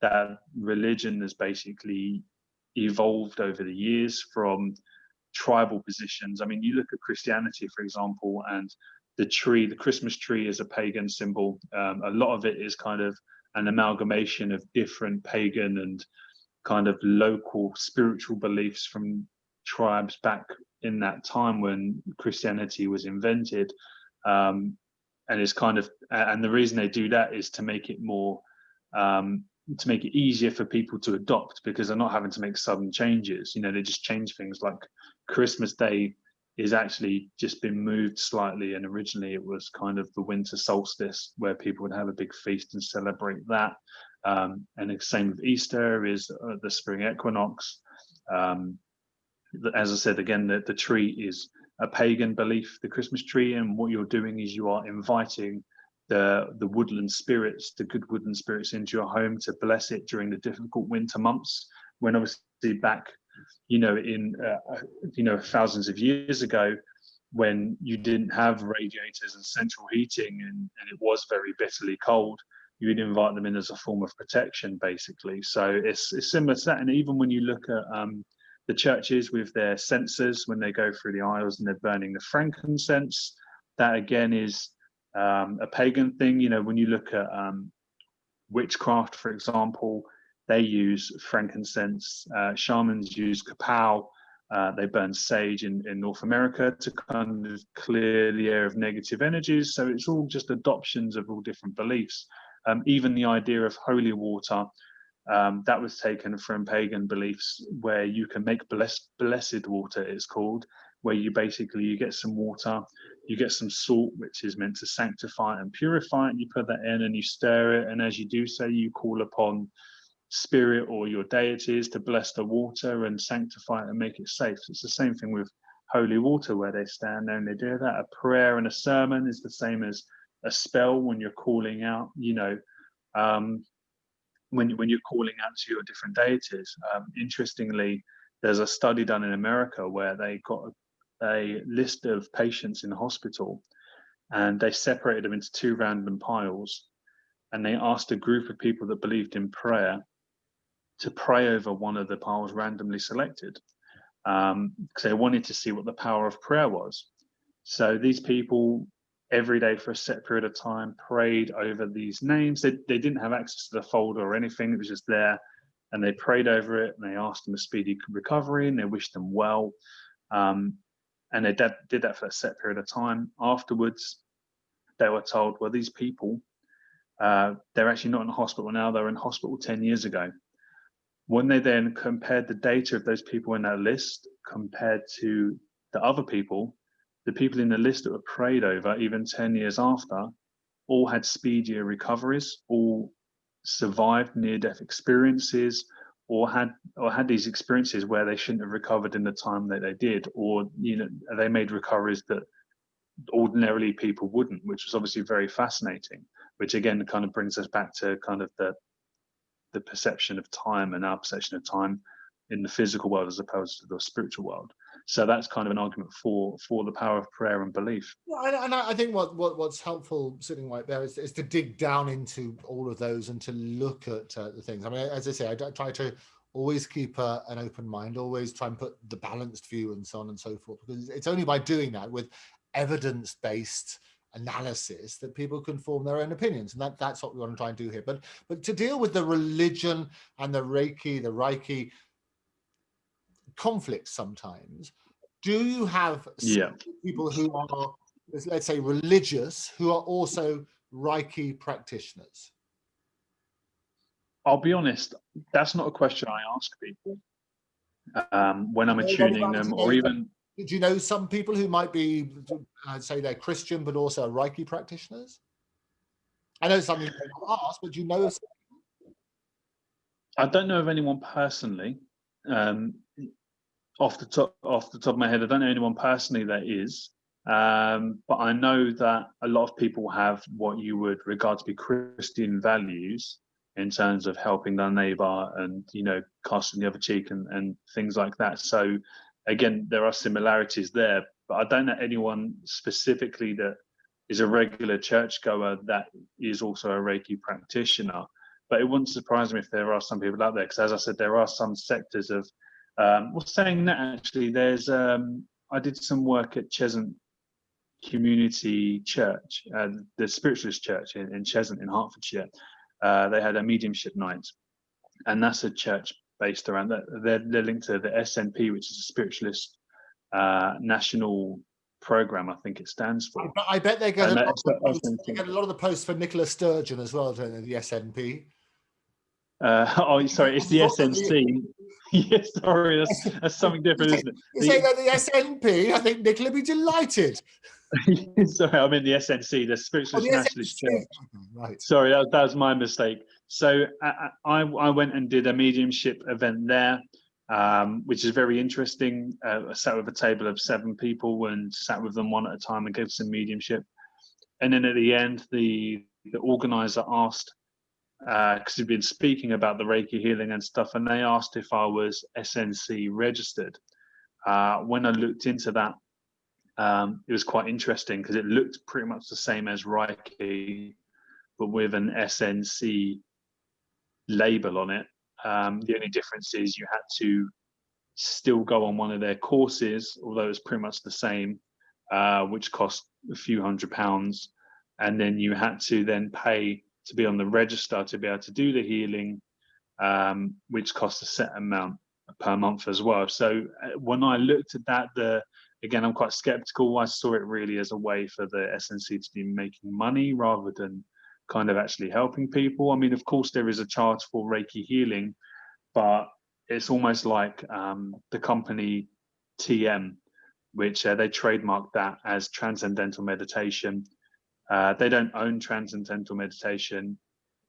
that religion has basically evolved over the years from tribal positions. I mean, you look at Christianity, for example, and the Christmas tree is a pagan symbol. A lot of it is kind of an amalgamation of different pagan and kind of local spiritual beliefs from tribes back in that time when Christianity was invented. And it's kind of, and the reason they do that is to make it more, to make it easier for people to adopt, because they're not having to make sudden changes. They just change things. Like Christmas Day is actually just been moved slightly, and originally it was kind of the winter solstice where people would have a big feast and celebrate that. And the same with Easter is the Spring Equinox. As I said, again, the tree is a pagan belief, the Christmas tree, and what you're doing is you are inviting the woodland spirits, the good woodland spirits, into your home to bless it during the difficult winter months, when obviously back, in thousands of years ago, when you didn't have radiators and central heating and it was very bitterly cold, you would invite them in as a form of protection, basically. So it's similar to that. And even when you look at the churches with their censers, when they go through the aisles and they're burning the frankincense, that again is a pagan thing. When you look at witchcraft, for example, they use frankincense. Shamans use kapow. They burn sage in North America to kind of clear the air of negative energies. So it's all just adoptions of all different beliefs. Even the idea of holy water, that was taken from pagan beliefs, where you can make blessed water, it's called, where you get some water, you get some salt, which is meant to sanctify and purify it, and you put that in and you stir it. And as you do so, you call upon spirit or your deities to bless the water and sanctify it and make it safe. So it's the same thing with holy water, where they stand there and they do that. A prayer and a sermon is the same as a spell when you're calling out, when you're calling out to your different deities. Interestingly, there's a study done in America where they got a list of patients in the hospital, and they separated them into two random piles, and they asked a group of people that believed in prayer to pray over one of the piles randomly selected, because they wanted to see what the power of prayer was. So these people every day for a set period of time prayed over these names. They didn't have access to the folder or anything, it was just there, and they prayed over it, and they asked them a speedy recovery, and they wished them well, and they did that for a set period of time. Afterwards, they were told, well, these people, they're actually not in hospital now, they were in hospital 10 years ago. When they then compared the data of those people in that list compared to the other people, the people in the list that were prayed over, even 10 years after, all had speedier recoveries, all survived near-death experiences, or had these experiences where they shouldn't have recovered in the time that they did, or they made recoveries that ordinarily people wouldn't, which was obviously very fascinating. Which again kind of brings us back to kind of the perception of time and our perception of time in the physical world as opposed to the spiritual world. So that's kind of an argument for the power of prayer and belief. Yeah, and I think what's helpful sitting right there is to dig down into all of those and to look at the things. I mean, as I say, I try to always keep an open mind, always try and put the balanced view and so on and so forth, because it's only by doing that with evidence-based analysis that people can form their own opinions, and that's what we want to try and do here. But to deal with the religion and the Reiki conflicts sometimes, do you have people who are, let's say, religious, who are also Reiki practitioners? I'll be honest, that's not a question I ask people when I'm attuning them, or even... Do you know some people who might be, I'd say they're Christian, but also Reiki practitioners? I know something you don't ask, but do you know of some? I don't know of anyone personally. Off the top of my head, I don't know anyone personally that is. But I know that a lot of people have what you would regard to be Christian values in terms of helping their neighbor and, casting the other cheek and things like that. So again, there are similarities there, but I don't know anyone specifically that is a regular churchgoer that is also a Reiki practitioner. But it wouldn't surprise me if there are some people out there, because as I said, there are some sectors of, saying that actually, there's, I did some work at Cheshunt Community Church, the Spiritualist Church in Cheshunt in Hertfordshire. They had a mediumship night, and that's a church based around that. They're linked to the SNP, which is a Spiritualist National Program, I think it stands for. I bet they get a lot of the posts for Nicola Sturgeon as well, don't they, the SNP? Sorry, it's the SNC. Yeah, sorry, that's something different, isn't it? You say that the SNP, I think Nicola would be delighted. Sorry, I mean the SNC, the Spiritualist Nationalist Church. Right. Sorry, that was my mistake. So I went and did a mediumship event there, which is very interesting. I sat with a table of 7 people and sat with them one at a time and gave some mediumship. And then at the end, the organizer asked, because he'd been speaking about the Reiki healing and stuff, and they asked if I was SNC registered. When I looked into that, it was quite interesting because it looked pretty much the same as Reiki, but with an SNC label on it. The only difference is you had to still go on one of their courses, although it's pretty much the same, which cost a few £100, and then you had to then pay to be on the register to be able to do the healing, which costs a set amount per month as well. So when I looked at that, again, I'm quite skeptical. I saw it really as a way for the SNC to be making money rather than kind of actually helping people. I mean, of course, there is a charge for Reiki healing, but it's almost like the company TM, which they trademarked that as transcendental meditation. They don't own transcendental meditation,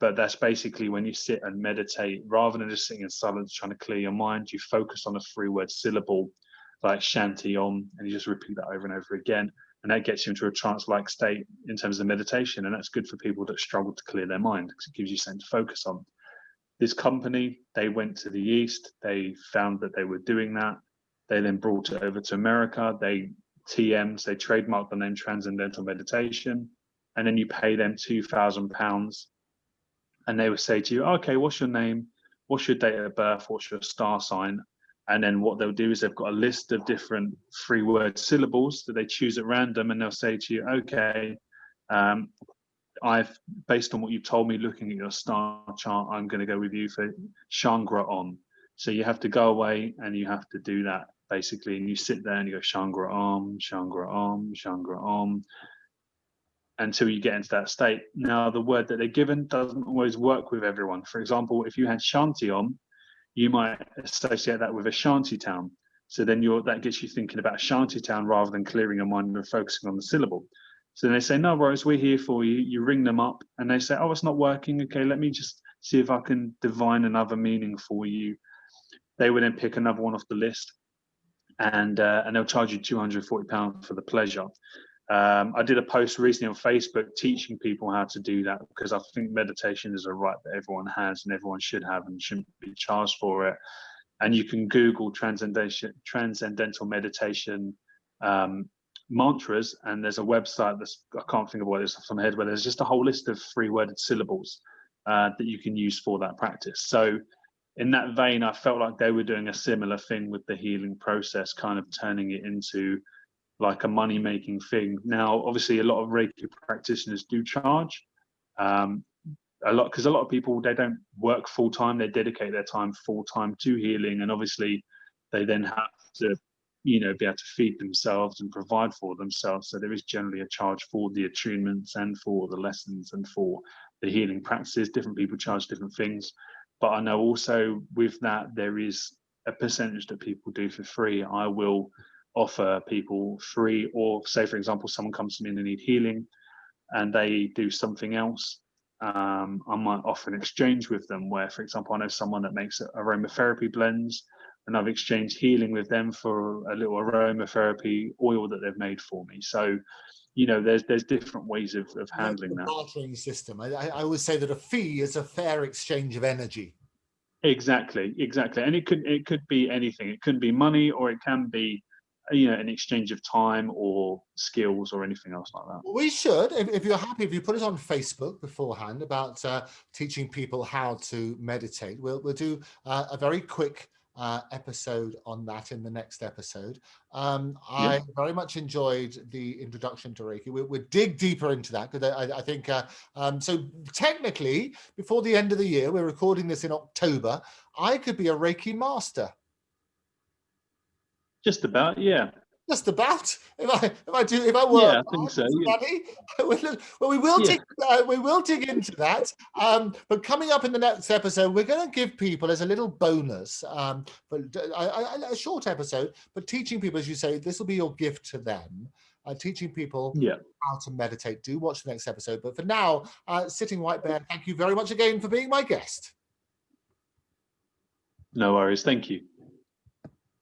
but that's basically when you sit and meditate, rather than just sitting in silence trying to clear your mind, you focus on a 3-word syllable like Shanti Om, and you just repeat that over and over again. And that gets you into a trance-like state in terms of meditation. And that's good for people that struggle to clear their mind because it gives you something to focus on. This company, they went to the East, they found that they were doing that. They then brought it over to America. They trademarked the name Transcendental Meditation. And then you pay them £2,000 and they will say to you, okay, what's your name? what's your date of birth, what's your star sign, and then what they'll do is they've got a list of different 3-word syllables that they choose at random, and they'll say to you, okay, based on what you told me, looking at your star chart, I'm going to go with you for Shangri On. So you have to go away and you have to do that basically, and you sit there and you go Shangri Om, Shangri Om, Shangri Om, until you get into that state. Now, the word that they're given doesn't always work with everyone. For example, if you had Shanti Om, you might associate that with a shanty town. So then that gets you thinking about shanty town rather than clearing your mind and focusing on the syllable. So then they say, no worries, we're here for you. You ring them up and they say, oh, it's not working. Okay, let me just see if I can divine another meaning for you. They would then pick another one off the list, and they'll charge you £240 for the pleasure. I did a post recently on Facebook teaching people how to do that, because I think meditation is a right that everyone has and everyone should have and shouldn't be charged for it. And you can Google transcendental meditation mantras, and there's a website I can't think of what it is off the top of my head, where there's just a whole list of 3-worded syllables that you can use for that practice. So in that vein, I felt like they were doing a similar thing with the healing process, kind of turning it into like a money-making thing. Now, obviously, a lot of Reiki practitioners do charge because a lot of people, they don't work full-time, they dedicate their time full-time to healing, and obviously they then have to, be able to feed themselves and provide for themselves. So there is generally a charge for the attunements and for the lessons and for the healing practices. Different people charge different things. But I know also with that, there is a percentage that people do for free. I will offer people free, or say, for example, someone comes to me and they need healing and they do something else. I might offer an exchange with them where, for example, I know someone that makes aromatherapy blends, and I've exchanged healing with them for a little aromatherapy oil that they've made for me. So, there's different ways of handling that. Bartering system. I always say that a fee is a fair exchange of energy. Exactly. And it could be anything. It could be money, or it can be, an exchange of time or skills or anything else like that. We should, if you're happy, if you put it on Facebook beforehand about teaching people how to meditate. We'll do a very quick episode on that in the next episode. I very much enjoyed the introduction to Reiki. We'll dig deeper into that, because I think so technically before the end of the year, we're recording this in October, I could be a Reiki master. Just about, yeah. Just about. If I work, yeah, I think so. Money, well, we will dig into that. But coming up in the next episode, we're going to give people as a little bonus, but a short episode, but teaching people, as you say, this will be your gift to them. Teaching people how to meditate. Do watch the next episode. But for now, Sitting White Bear, thank you very much again for being my guest. No worries. Thank you.